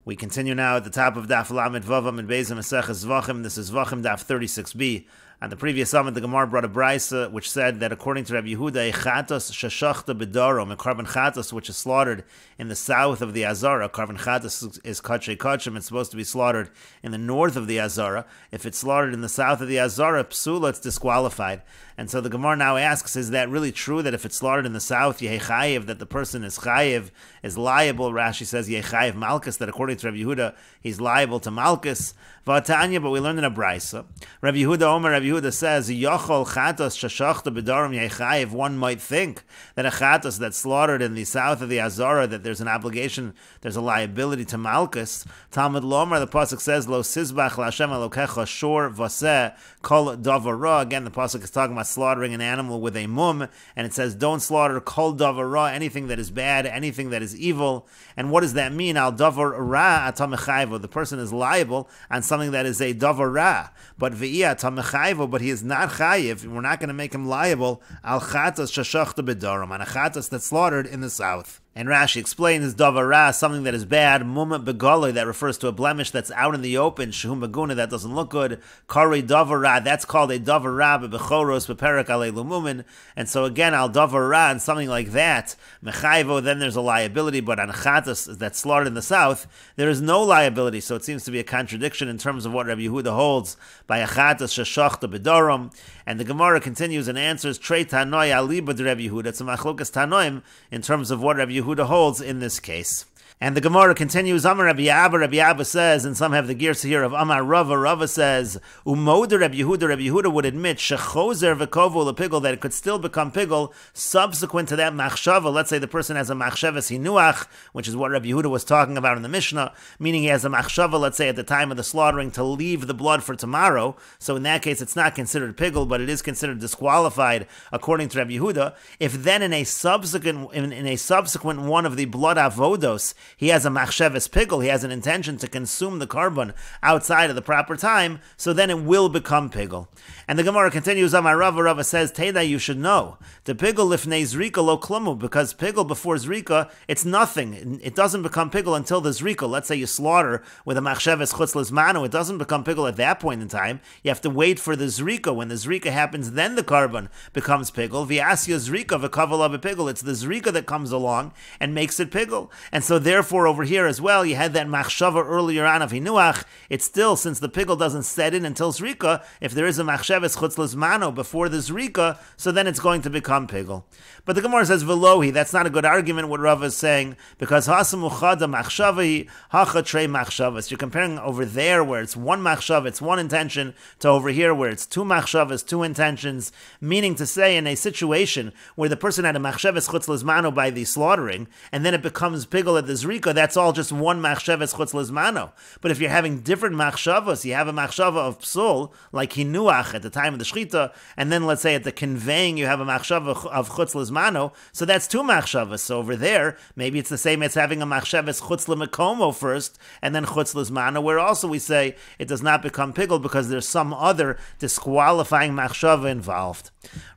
We continue now at the top of Daf Lamed Vavam and Beis Meseches Zevachim. This is Zevachim Daf 36b. On the previous summit, the Gemara brought a brisa which said that according to Rabbi Yehuda, a chatos sheshachta bedarom, a carbon chatos which is slaughtered in the south of the Azara. Carbon chatos is kachay kachim. It's supposed to be slaughtered in the north of the Azara. If it's slaughtered in the south of the Azara, psula, it's disqualified. And so the Gemara now asks, is that really true that if it's slaughtered in the south, yechayev, that the person is chayev, is liable? Rashi says yechayev malchus, that according to Rabbi Yehuda, he's liable to malchus. V'atanya, but we learned in a brisa. Rabbi Yehuda Omer, Rabbi Yehuda says, Yochol chatos shashachta b'darim yechayev. One might think that a chatos that's slaughtered in the south of the Azara, that there's an obligation, there's a liability to malchus. Talmud Lomer, the pasuk says, Lo sizbach la'Hashem elokecha shor vaseh kol davara. Again, the pasuk is talking about slaughtering an animal with a mum, and it says, don't slaughter kol davara, anything that is bad, anything that is evil. And what does that mean? Al davar ra atamechayvo. The person is liable on something that is a davar ra, but v'ia atamechayvo, but he is not chayiv. We're not going to make him liable al chatas shashachta bedarim, on a chatas that's slaughtered in the south. And Rashi explains his davar ra, something that is bad, mum begoloi, that refers to a blemish that's out in the open, shehum beguna, that doesn't look good, kari davar ra, that's called a davar ra, bebechoros, beperak alei lumumin. And so again, al davar ra, and something like that, mechayvo, then there's a liability, but on a chatas that's slaughtered in the south, there is no liability. So it seems to be a contradiction in terms of what Rabbi Yehuda holds by a chatas sheshachta bedarim. And the Gemara continues and answers, Trei tanoi aliba de Rabbi Yehuda. It's a machlokas tanoim in terms of what Rabbi Yehuda holds in this case. And the Gemara continues, Amar Rabbi Abba says, and some have the gears here of Amar Rava says, Umoda Rabbi Yehuda would admit, Shechozer v'kovu lepigel, that it could still become pigel subsequent to that machshava. Let's say the person has a machshavas hinuach, which is what Rabbi Yehuda was talking about in the Mishnah, meaning he has a machshava, let's say at the time of the slaughtering, to leave the blood for tomorrow. So in that case, it's not considered pigel, but it is considered disqualified according to Rabbi Yehuda. If then in a subsequent one of the blood avodos, he has a machshavas pigel, he has an intention to consume the carbon outside of the proper time, so then it will become pigel. And the Gemara continues, Amar Rava says, Teda, you should know, the pigel lifnei zrika lo klumu, because pigel before zrika, it's nothing. It doesn't become pigel until the zrika. Let's say you slaughter with a machshavas chutz lizmanu, it doesn't become pigel at that point in time. You have to wait for the zrika. When the zrika happens, then the carbon becomes pigel. V'asya zrika v'kavala b'pigel. It's the zrika that comes along and makes it pigel. And so therefore, over here as well, you had that machshava earlier on of hinuach. It's still, since the pigel doesn't set in until zrika, if there is a machshavas chutz lizmanu before the zrika, so then it's going to become pigel. But the Gemara says velohi. That's not a good argument. What Rava is saying, because hasamuchada machshavahi hacha trei machshavas. You're comparing over there where it's one machshava, it's one intention, to over here where it's two machshavas, two intentions. Meaning to say, in a situation where the person had a machshavas chutz lizmanu by the slaughtering, and then it becomes pigel at the zrika, that's all just one machshavas chutz lizmanu. But if you're having different machshavas, you have a machshava of psul, like hinuach at the time of the shchita, and then let's say at the conveying you have a machshava of chutz lizmanu, so that's two machshavas. So over there, maybe it's the same as having a machshavas chutz lemekomo first, and then chutz lizmanu, where also we say it does not become pigel because there's some other disqualifying machshava involved.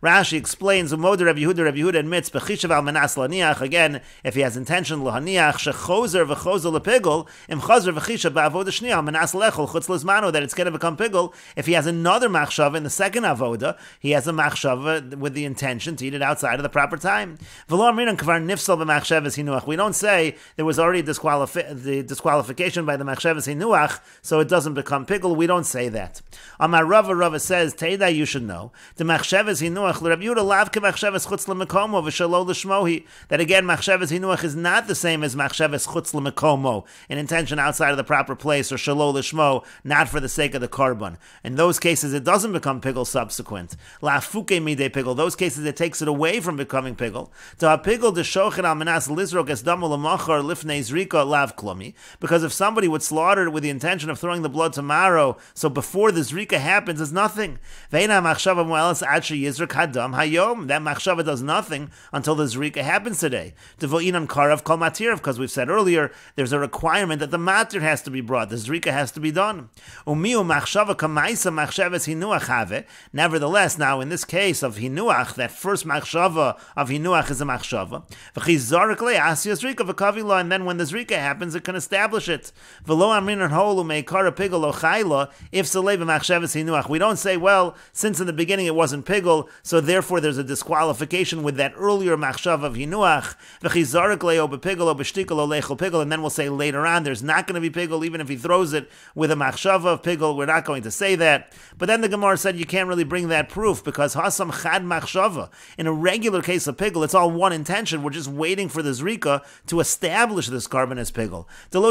Rashi explains, Umoda Rabbi Yehuda admits, B'chishav al manas laniach, again, if he has intention lahaniach, shechozer v'chozer lepigel, im chozer v'chishav ba'avoda shniya, al manas lechol chutz lizmanu, that it's going to become pigel. If he has another machshava in the second avoda, he has a machshava with the intention to eat it outside of the proper time. V'lo amrinan kvar nifsal b'machshavas hinuach. We don't say there was already the disqualification by the machshavas hinuach, so it doesn't become pigel. We don't say that. Amar Rava says, Teida, you should know, the machshavas hinuach l'Rabbi Yehuda lav k'machshavas chutz lemekomo v'shalo l'shmohi. That again, machshavas hinuach is not the same as machshavas chutz lemekomo, an intention outside of the proper place, or shalo l'shmo, not for the sake of the carbon. In those cases, it doesn't become pigel subsequent. La fuke midei pigel. Those cases, it takes it away from becoming pigel. To ha pigel d'shochet al manas lizrok es damu l'machar lifnei zrika lav klumi. Because if somebody would slaughter it with the intention of throwing the blood tomorrow, so before the zrika happens, it's nothing. Ve'ina machshava mu'elas ad sheyizrak hadam hayom. That machshava does nothing until the zrika happens today. Devo'inan karav kol matirav, because we've we've said earlier, there's a requirement that the matir has to be brought, the zrika has to be done. Nevertheless, now in this case of hinuach, that first machshava of hinuach is a machshava. And then when the zrika happens, it can establish it. If we don't say, well, since in the beginning it wasn't pigul, so therefore there's a disqualification with that earlier machshav of hinuach, and then we'll say later on there's not going to be pigul even if he throws it with a machshav of pigul. We're not going to say that. But then the Gemara said you can't really bring that proof because hasam chad machshava. In a regular case of pigul, it's all one intention. We're just waiting for the zrika to establish this carbon as pigul. There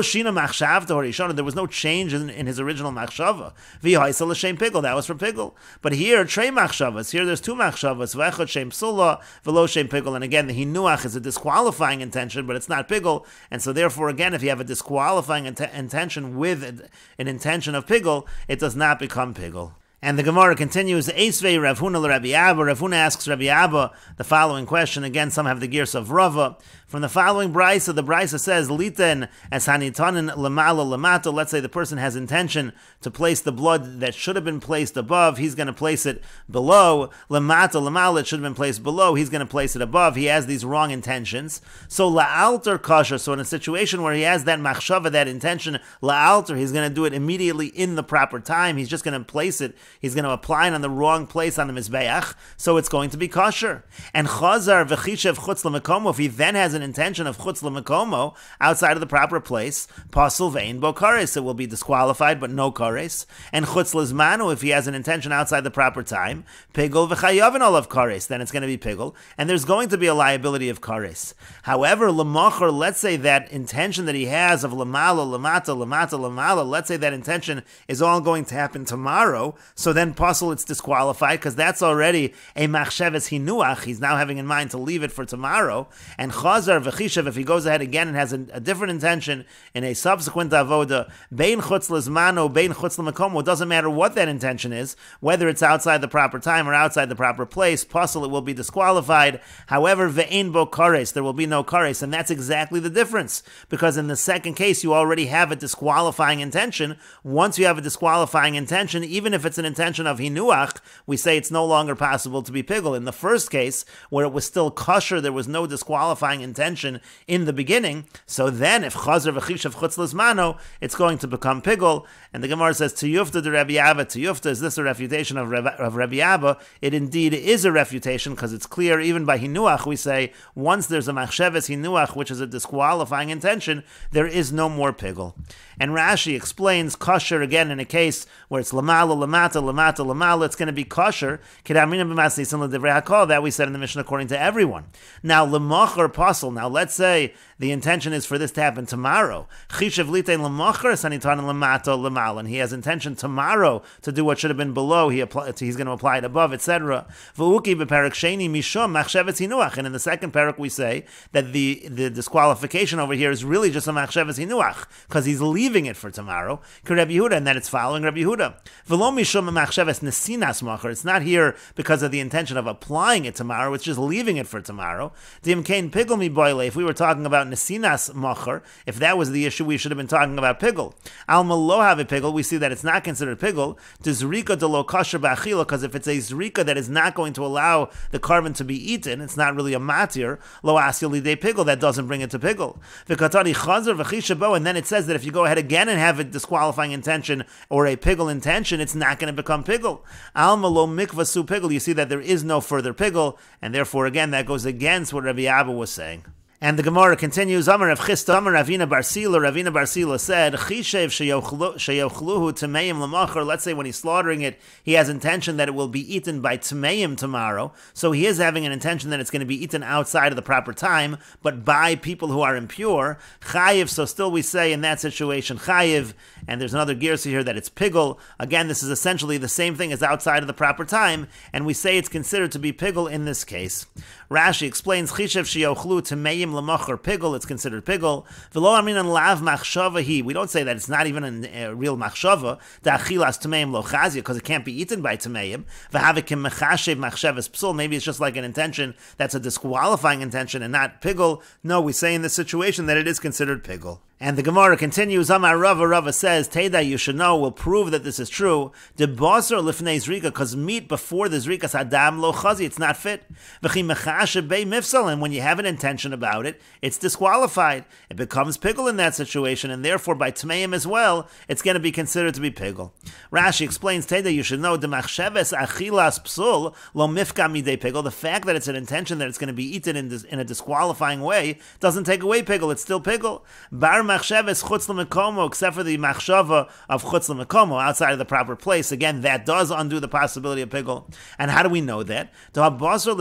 was no change in his original machshava. Pigul, that was for pigul. But here, trey machshavas. Here, there's two machshavas. V'echad shem psula, v'lo shem pigul. And again, the hinuach is a disqualifying intention, but it's not pigul. And so, therefore, again, if you have a disqualifying intention with an intention of pigul, it does not become pigul. And the Gemara continues, Eisvei Rav Huna l'Rabbi Abba. Rav Huna asks Rabbi Abba the following question. Again, some have the gears of Rava. From the following brisa, the brisa says, Liten as hanitanin lamala lamata. Let's say the person has intention to place the blood that should have been placed above. He's going to place it below. Lamata lamala, it should have been placed below. He's going to place it above. He has these wrong intentions. So la'alter kosher. So in a situation where he has that machshava, that intention, la'alter, he's going to do it immediately in the proper time. He's just going to place it. He's going to apply it on the wrong place on the mizbeach. So it's going to be kosher. And chazar v'chishev chutz l'mekomo. If he then has an intention of chutz l'mekomo outside of the proper place, pasul vein bo kares, it will be disqualified, but no kares. And chutz l'zmanu, if he has an intention outside the proper time, pigul v'chayavin olav kares, then it's going to be pigul, and there's going to be a liability of kares. However, l'mocher, let's say that intention that he has of lamala, lamata, lamata, lamala, let's say that intention is all going to happen tomorrow, so then pasul, it's disqualified, because that's already a machsheves hinuach. He's now having in mind to leave it for tomorrow. And chazar v'chishav, if he goes ahead again and has a different intention in a subsequent avoda, bein chutz l'zmano, bein chutz l'mekomo, it doesn't matter what that intention is, whether it's outside the proper time or outside the proper place, pasul, it will be disqualified. However, ve'ein bo kares, there will be no kares, and that's exactly the difference, because in the second case, you already have a disqualifying intention. Once you have a disqualifying intention, even if it's an intention of hinuach, we say it's no longer possible to be pigul. In the first case, where it was still kosher, there was no disqualifying intention in the beginning, so then if chazer v'chishav chutz l'zmano, it's going to become pigul. And the Gemara says, Tiyufta de Rabbi Abba, Tiyufta, is this a refutation of Rabbi Abba? It indeed is a refutation, because it's clear, even by hinuach, we say, once there's a machsheves hinuach, which is a disqualifying intention, there is no more pigul. And Rashi explains kosher again in a case where it's lamala, lamata, lamata, lamala, it's going to be kosher. That we said in the Mishnah according to everyone. Now, lemachar pasul. Now, let's say the intention is for this to happen tomorrow. Chishav litein lemachar sanitan lamata lamal, and he has intention tomorrow to do what should have been below. He's going to apply it above, etc. V'uki b'perak sheni mishum machsheves hinuach. And in the second parak we say that the disqualification over here is really just a machsheves hinuach, because he's leaving it for tomorrow. Rabbi Yehuda, and then it's following Rabbi Yehuda. V'lo mishum machsheves nesinas machar. It's not here because of the intention of applying it tomorrow. It's just leaving it for tomorrow. Dim kain pigul mi boile. If we were talking about nesinas machar, if that was the issue, we should have been talking about pigul. Alma lo have a pigul. We see that it's not considered pigul. To zrika de lo kasher ba'achila, because if it's a zrika that is not going to allow the carbon to be eaten, it's not really a matir. Lo asil de pigul, that doesn't bring it to pigul. V'katari chazer v'chishabo, and then it says that if you go ahead again and have a disqualifying intention or a pigul intention, it's not going to become pigul. Alma lo mikvasu pigul. You see that there is no further pigul, and therefore again that goes against what Rabbi Abba was saying. And the Gemara continues, Amar Rav Chisda, Amar Ravina Barsila. Ravina Barsila said, Chishev sheyochluhu tameim lamachar. Let's say when he's slaughtering it, he has intention that it will be eaten by tameim tomorrow. So he is having an intention that it's going to be eaten outside of the proper time, but by people who are impure. Chayiv, so still we say in that situation, Chayiv, and there's another girsa here that it's pigul. Again, this is essentially the same thing as outside of the proper time, and we say it's considered to be pigul in this case. Rashi explains, Chishev sheyochlu temeim lemachar pigul, it's considered pigul. V'lo aminan lav machshava hi. We don't say that it's not even a real machshava. Da'achilas temeim lo chazia, because it can't be eaten by temeim. V'havikim mechashev machshavas psul. Maybe it's just like an intention that's a disqualifying intention and not pigul. No, we say in this situation that it is considered pigul. And the Gemara continues, Amar Rava says, Teda, you should know, will prove that this is true. De basar lifnei zrika, because meat before the zrikas adam lo chazi, it's not fit. V'chi mechashe bei mifsal, and when you have an intention about it, it's disqualified. It becomes pigul in that situation, and therefore by tmeim as well, it's going to be considered to be pigul. Rashi explains, Teda, you should know, de machsheves achilas psul lo mifka midei pigul. The fact that it's an intention that it's going to be eaten in a disqualifying way doesn't take away pigul, it's still pigul. Bar machsheves chutz l'mekomo, except for the machshava of chutz l'mekomo, outside of the proper place. Again, that does undo the possibility of pigul. And how do we know that? Because the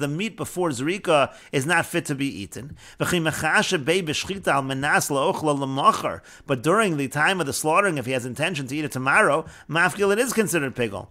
meat before zrika is not fit to be eaten. But during the time of the slaughtering, if he has intention to eat it tomorrow, mafkil, it is considered pigul.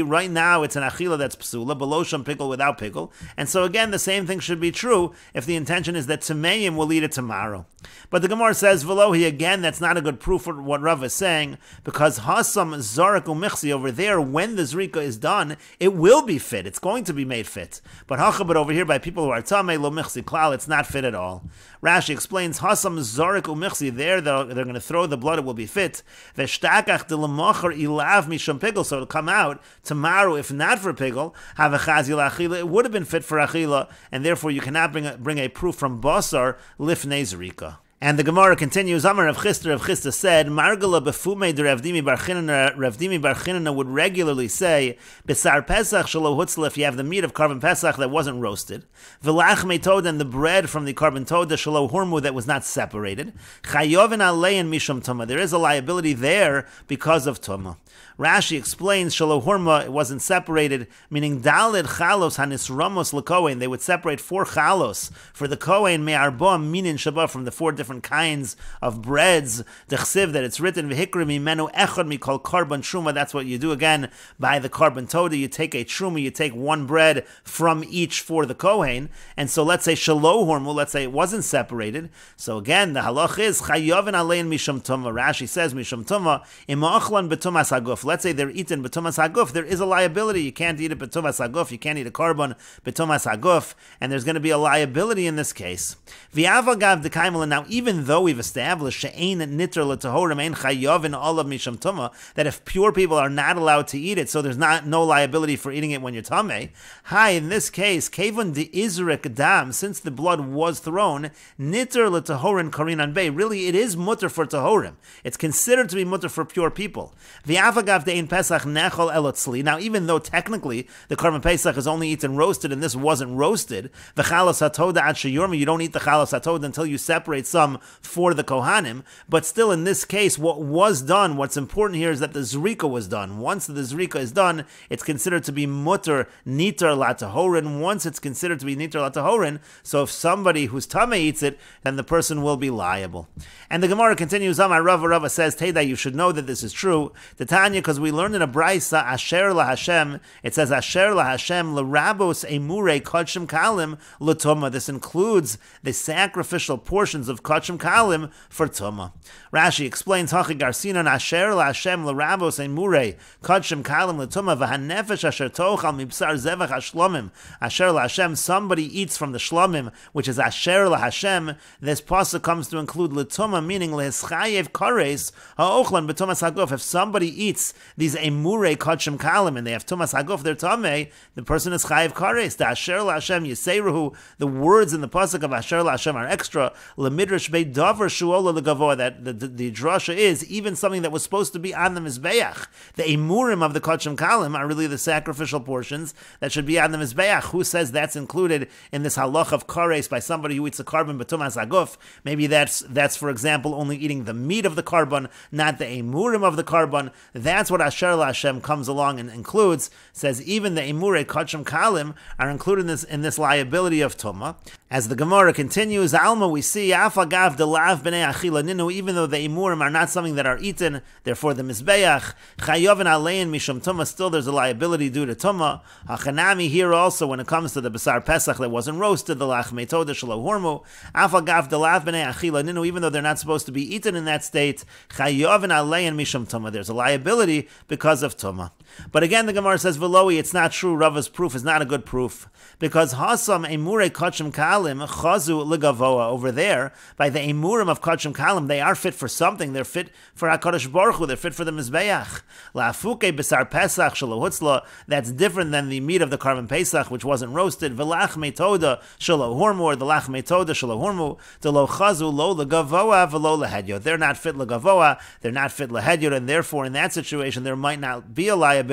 Right now, it's an achila that's psula, below sham pigul, without pigul. And so again, the same thing should be true if the intention is that Tameim will eat it tomorrow. But the Gemara says, Velohi, again, that's not a good proof for what Rav is saying, because Hasam Zarak Umichsi over there, when the Zrika is done, it will be fit. It's going to be made fit. But Hachabit over here, by people who are Tamei Lo Michsi Klal, it's not fit at all. Rashi explains, Hasam Zarak Umichsi, there they're going to throw the blood, it will be fit. Veshtakach de Lamachar Ilav Misham Pigel, so it'll come out tomorrow, if not for Pigel, have a Chazi Lachila, it would have been fit for Achila, and therefore you cannot bring a proof from Basar Lifnei Zrika. And the Gemara continues, Amar Rav Chisda said, Margala befume de Rav Dimi bar Chinana would regularly say, Besar Pesach shelo hutzla, if you have the meat of carbon Pesach that wasn't roasted, V'lachmei toda, and the bread from the carbon toda shelo hurmu, that was not separated, Chayovin alein mishum tuma, there is a liability there because of tuma. Rashi explains, Shelo Hurma, it wasn't separated, meaning Dalid Chalos Hanisramos Lekohen, they would separate 4 Chalos for the Kohen Me'arba Minin Shabbat, from the 4 different kinds of breads, the Chsiv, that it's written, V'hikri Mimenu Echad Mikol Karban Truma, that's what you do again by the Karban Toda, you take a Truma, you take 1 bread from each for the Kohen, and so let's say Shelo Hurma, let's say it wasn't separated, so again, the halach is, Chayovin Alein Misham Tuma, Rashi says, Misham Tuma, Imachlan Betumas Haguf, let's say they're eaten b'tumas haguf, there is a liability. You can't eat it b'tumas haguf. You can't eat a carbon b'tumas haguf, and there's going to be a liability in this case. V'avagav d'kaimel. Now, even though we've established she'ein niter l'tahorim ein chayovin olav misham tuma, that if pure people are not allowed to eat it, so there's no liability for eating it when you're tamei. Hi, in this case, kevon de'izrek dam, since the blood was thrown, niter l'tahorin karinan bay. Really, it is mutter for tahorim. It's considered to be mutter for pure people. V'avagav now, even though technically the carbon Pesach is only eaten roasted, and this wasn't roasted, the chalas hatoda ad sheyurma, you don't eat the chalas hatoda until you separate some for the kohanim. But still, in this case, what was done, what's important here is that the zrika was done. Once the zrika is done, it's considered to be mutter nitar latahorin. Once it's considered to be nitar latahorin, so if somebody who's tamei eats it, then the person will be liable. And the Gemara continues, Amar Rava says, Teda, you should know that this is true. The Tanya, because we learned in a Braisa, Asher la Hashem, it says, Asher la Hashem, l'rabos emure kodshim kalim l'tuma. This includes the sacrificial portions of kodshim kalim for tuma. Rashi explains, Hachi garsinan, Asher la Hashem, l'rabos emure kodshim kalim l'tuma, v'hanefesh asher tochal mibsar zevach hashlomim. Asher la Hashem, somebody eats from the shlomim, which is Asher la Hashem. This pasuk comes to include l'tuma, meaning le'eschayev kares ha'ochlan b'tumas haguf. If somebody eats these emure kodshim kalim and they have tumas haguf, they're tamei, the person is chayev kares. The Asher la Hashem yiseruhu, the words in the pasuk of Asher la Hashem are extra. Lemidrash bei davar shuola legavoa, that the drasha is even something that was supposed to be on the mizbeach. The emurim of the kodshim kalim are really the sacrificial portions that should be on the mizbeach. Who says that's included in this halach of kares by somebody who eats a carbon b'tumas haguf? Maybe that's for example only eating the meat of the carbon, not the emurim of the carbon. That's what Asher la Hashem comes along and includes. Says even the emure kodshim kalim are included in this liability of tuma. As the Gemara continues, Alma, we see Afagav delav b'nei achila ninu, even though the imurim are not something that are eaten, therefore the mizbeach chayovin alein mishum tuma, still there's a liability due to tuma. Hachanami, here also when it comes to the basar pesach that wasn't roasted, the lach metoda shelo hormu, Afagav delav b'nei achila ninu, even though they're not supposed to be eaten in that state, chayovin alein mishum tuma, there's a liability because of tuma. But again, the Gemara says, Veloi, it's not true. Rava's proof is not a good proof. Because Hasam Emure Kachim Kalim Chazu Ligavoa, over there, by the Emurim of Kachim Kalim, they are fit for something. They're fit for HaKadosh Baruch Hu. They're fit for the Mizbeach. La'afuke Besar Pesach Shalohutzla, that's different than the meat of the Karban Pesach, which wasn't roasted. Velach Metoda Shalohormu, or the Lach Metoda Shalohormu, the Lo Chazu Lo Ligavoa Velo Lahedyo. They're not fit Ligavoa, they're not fit Lahedyo, and therefore in that situation there might not be a liability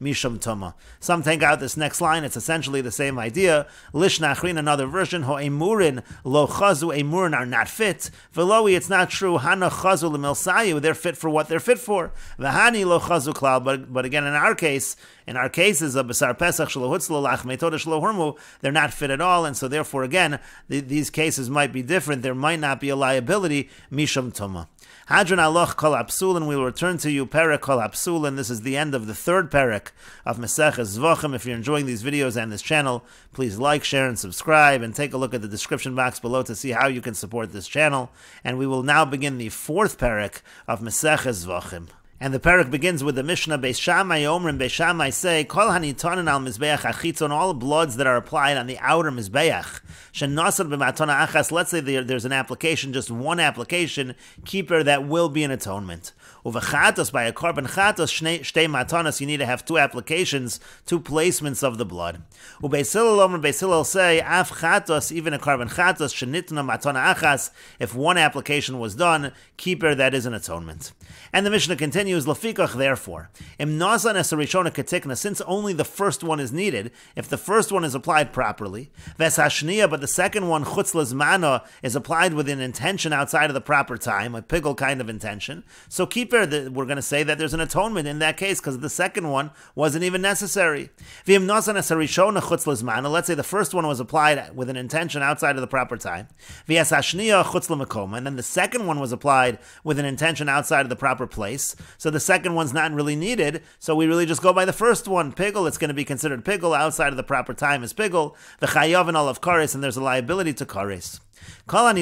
mishum tuma. Some take out this next line. It's essentially the same idea. Lish nachrin, another version. Ho emurin lo chazu, emurin are not fit. Veloi, it's not true. Hana chazu lemilsayu, they're fit for what they're fit for. V'hani lo chazu klal. But again, in our cases of Basar Pesach Shalohutzla Lach Metoda Shalohormu, they're not fit at all, and so therefore again, these cases might be different. There might not be a liability mishum tuma. Hadron Aloch Kol Apsulin, we will return to you, Perek Kol Apsulin. This is the end of the third Perek of Meseches Zevachim. If you're enjoying these videos and this channel, please like, share, and subscribe, and take a look at the description box below to see how you can support this channel. And we will now begin the fourth Perek of Meseches Zevachim. And the parak begins with the Mishnah, Beis Shammai Omrim, Beis Shammai say, Kol hanitanen al mizbeach achitzon, all bloods that are applied on the outer mizbeach, shenasad b'matana achas, let's say there's an application, just one application, keeper, that will be an atonement. Uvachatos, by a carbon chatos, shtei matanas, you need to have two applications, two placements of the blood. Ubeis Hillel Omrim, Beis Hillel say, Af chatos, even a carbon chatos, shenitna matana achas, if one application was done, keeper, that is an atonement. And the Mishnah continues, Lafikach, therefore, Im nasan es harishona ketikna, since only the first one is needed, if the first one is applied properly, ves hashniya, but the second one, chutz lezmana, is applied with an intention outside of the proper time, a pigel kind of intention, so keeper, we're going to say that there's an atonement in that case, because the second one wasn't even necessary. V'im nasan es harishona chutz lezmana, let's say the first one was applied with an intention outside of the proper time, v'es hashniya chutz lemekoma, and then the second one was applied with an intention outside of the proper place, so the second one's not really needed, so we really just go by the first one, pigel, it's going to be considered pigel, outside of the proper time is pigel, the chayav and all of kares, and there's a liability to kares. Now,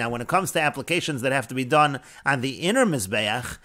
when it comes to applications that have to be done on the inner mizbeach,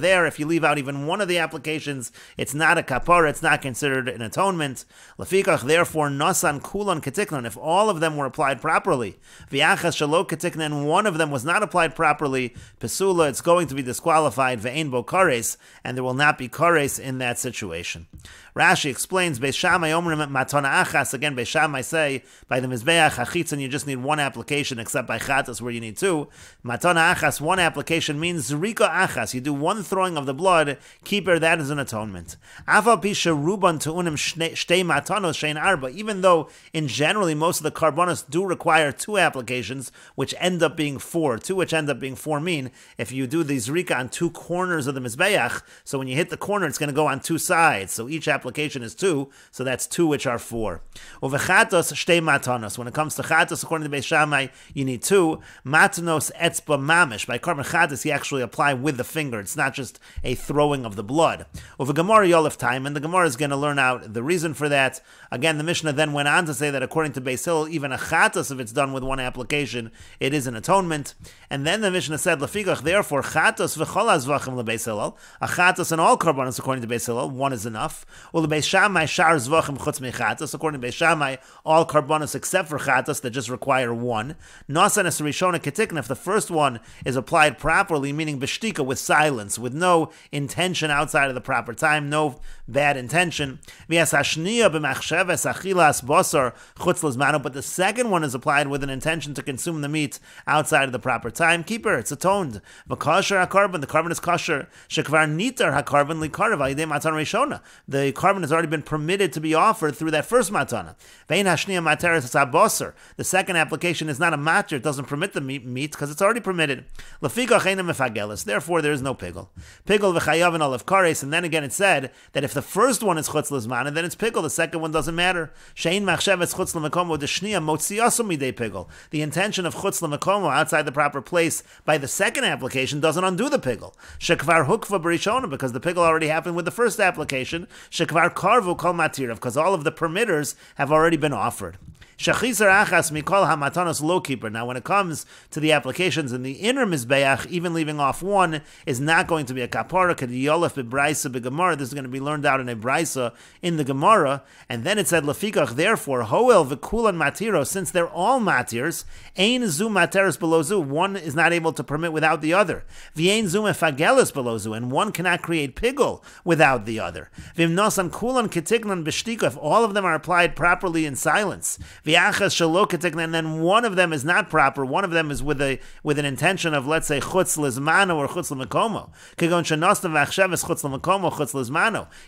there, if you leave out even one of the applications, it's not a kapara, it's not considered an atonement. Therefore, nasan kulan ketiknon, if all of them were applied properly, and one of them was not applied properly, pesula, it's going to be disqualified, ve'ein bo kares, and there will not be kares in that situation. Rashi explains, Beis Shammai Omrim matana achas, again Beis Shammai say, by the mizbeach hachitzon you just need one application, except by chatas where you need two. Matana achas, one application means zrika achas, you do one throwing of the blood, keeper, that is an atonement. Afal pisha ruban tu'unim shtei matanos shein arba, even though in generally most of the karbonos do require two applications, which end up being four, two which end up being four mean, if you do the zrika on two corners of the mizbeach, so when you hit the corner it's going to go on two sides, so each application is two, so that's two which are four. Uvechatos shtei matanos. When it comes to chatos, according to Beis Shammai, you need two. Matanos etzba mamish. By carbon chatos, you actually apply with the finger. It's not just a throwing of the blood. Uve Gemara yolef time, and the Gemara is going to learn out the reason for that. Again, the Mishnah then went on to say that according to Beis Hillel, even a chatos, if it's done with one application, it is an atonement. And then the Mishnah said, Lefikach, therefore, chatos v'chol hazvachim leBeis Hillel, a chatos and all karbonos according to Beis Hillel, one is enough. Beis Shammai shar zvachim chutz mechatas. According to Beis Shammai, all karbonos except for chatas that just require one. Nasan es rishona ketikna. If the first one is applied properly, meaning b'shtika, with silence, with no intention outside of the proper time, no bad intention. V'yas hashniya b'machsheves achilas basar chutz lezmano. But the second one is applied with an intention to consume the meat outside of the proper time. Keeper, it's atoned. V'kasher hakarbon, the carbon is kosher. Shekvar nitar hakarbon likarav ayidei matan rishona. The carbon has already been permitted to be offered through that first matana. matana. Vein hashniya materes abaser. The second application is not a matter; it doesn't permit the meat because it's already permitted. Lefigach eina mefagelis. Therefore, there is no pigul. Pigul v'chayavin olav kares. And then again, it said that if the first one is chutz l'zman, then it's pigul. The second one doesn't matter. Shein machsheves chutz l'mekomo deshniya motziasu midei pigul. The intention of chutz l'mekomo outside the proper place by the second application doesn't undo the pigul. Shekvar hukva b'rishona, because the pigul already happened with the first application. Shekvar karvu kol matirav, because all of the permitters have already been offered. Shechizar achas mikol hamatanos low keeper. Now, when it comes to the applications in the inner mizbeach, even leaving off one is not going to be a kapara. Kadiyolef bebraisa begemara. This is going to be learned out in a braisa in the Gemara. And then it said lefikach. Therefore, hoel v'kulan matiro. Since they're all matirs, ein zu materis below zu. One is not able to permit without the other. V'ein zu mefagelis below zu, and one cannot create pigul without the other. V'imnosan kulan ketiknan b'shtika. If all of them are applied properly in silence. And then one of them is not proper. One of them is with an intention of, let's say, chutz lizmano or chutz l'mekomo.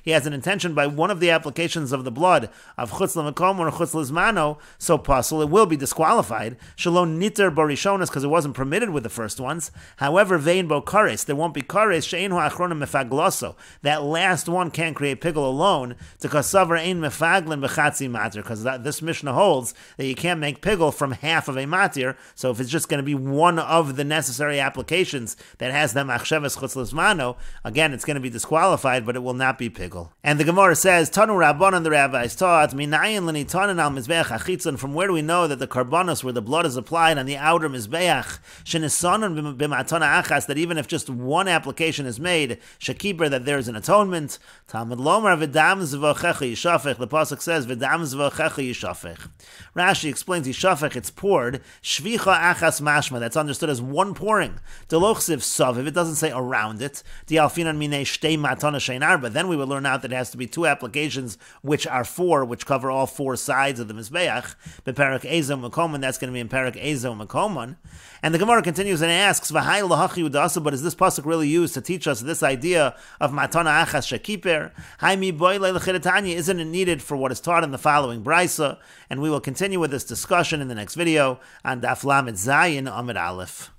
He has an intention by one of the applications of the blood of chutz l'mekomo or chutz lizmano. So pasul, it will be disqualified. Shalom niter barishonas, because it wasn't permitted with the first ones. However, vein bo kares, there won't be kares. She'ein ha'achronim mefagloso. That last one can't create pigul alone. To kasavar ein mefaglin b'chatzi mater, because this Mishnah holds that you can't make pigul from half of a matir. So if it's just going to be one of the necessary applications that has the machsheves chutz l'zmano, again, it's going to be disqualified, but it will not be pigul. And the Gemara says, Tanu Rabbanan, the rabbis taught, Minayin l'nitanen al mizbeach achitzon. From where do we know that the karbanos, where the blood is applied on the outer mizbeach, shenisanon b'matana achas, that even if just one application is made, shekiber, that there is an atonement. Talmud lomar v'dam zevachim yishafech. The pasuk says v'dam zevachim yishafech. Rashi explains Yishafech, it's poured. Shvicha achas mashma, that's understood as one pouring. Delochsiv saviv, it doesn't say around it. Dialfinan minei shtei matana sheinar, but then we will learn out that it has to be two applications, which are four, which cover all four sides of the mizbeach. Beparak ezo mekoman, that's going to be in parak ezo mekoman. And the Gemara continues and asks, V'hai lahachi udasa, but is this pasuk really used to teach us this idea of matana achas shekiper? Hai mi boy le'lechidatanya, isn't it needed for what is taught in the following brisa? And we will continue with this discussion in the next video on Daf Lamed Zayin Amid Aleph.